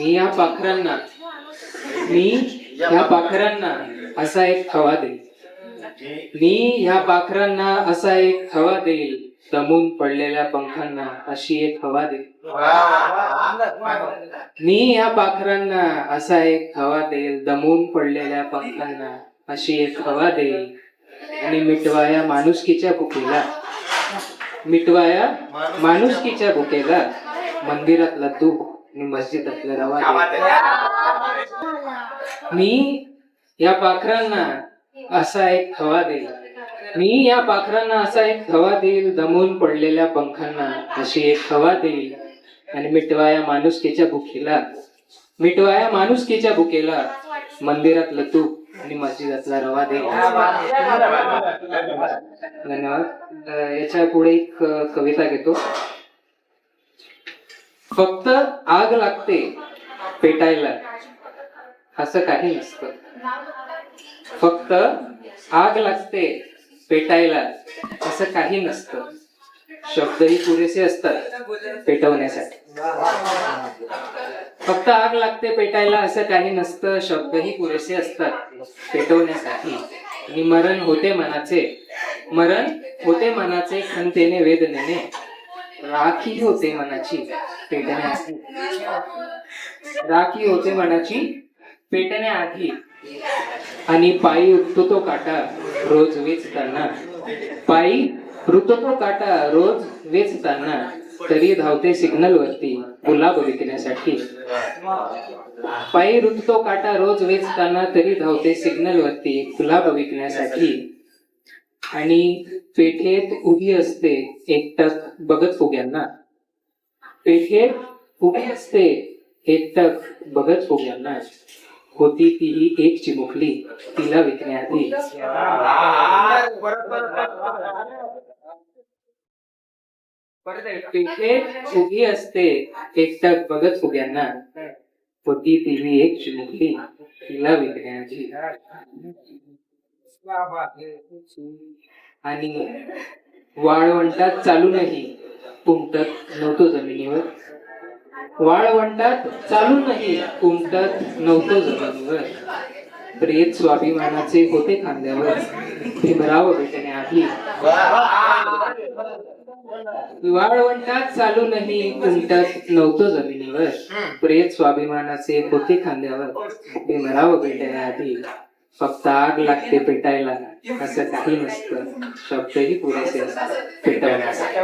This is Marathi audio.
मी या पाखरांना मी ह्या पाखरांना असा एक हवा देईल. मी ह्या पाखरांना असा एक हवा देईल. दमून पडलेल्या पंखांना अशी एक हवा देईल. मी ह्या पाखरांना असा एक हवा देईल. दमून पडलेल्या पंखांना अशी एक हवा देईल. आणि मिटवाया माणुसकीच्या भुकेला मंदिरातला तूप आणि मस्जिदातला रवा देईल. मी या पाखरांना असा एक हवा देईल. मी या पाखरांना असा एक हवा देईल. दमून पडलेल्या पंखांना अशी एक हवा देईल. आणि मिटवाया माणुसकीच्या भुकेला मंदिरातलं तूप आणि मस्जिदातला रवा देईल. धन्यवाद. याच्या पुढे एक कविता घेतो. फक्त आग लागते पेटायला असं काही नसतं. फक्त आग लागते पेटायला असं काही नसतं. शब्दही पुरेसे असतात पेटवण्यासाठी. फक्त आग लागते पेटायला असं काही नसतं. शब्दही पुरेसे असतात पेटवण्यासाठी. आणि मरण होते मनाचे खंतेने वेदनेने. राखी होते मनाची पेटण्याआधी. आणि पायी उठतो तो काटा रोज वेचताना. तरी धावते सिग्नल वरती गुलाब विकण्यासाठी. पायी रुततो काटा रोज वेचताना. तरी धावते सिग्नल वरती गुलाब विकण्यासाठी. आणि पेठेत उभी असते एकटक बघत फुग्यांना. होती तीही एक चिमुकली तिला विकण्याआधी. पेठेत उभी असते एकटक बघत फुग्यांना. होती तीही एक चिमुकली तिला विकण्याआधी. आणि वाळवंटात चालूनही उमटत नव्हतो जमिनीवर. प्रेत स्वाभिमानाचे होते खांद्यावर भीमराव भेटण्याआधी. वाळवंटात चालूनही उमटत नव्हतो जमिनीवर. प्रेत स्वाभिमानाचे होते खांद्यावर भीमराव भेटण्याआधी. फक्त आग लागते पेटायला असं काही नसतं. शब्दही पुरेसे असतात पेटवण्यासाठी.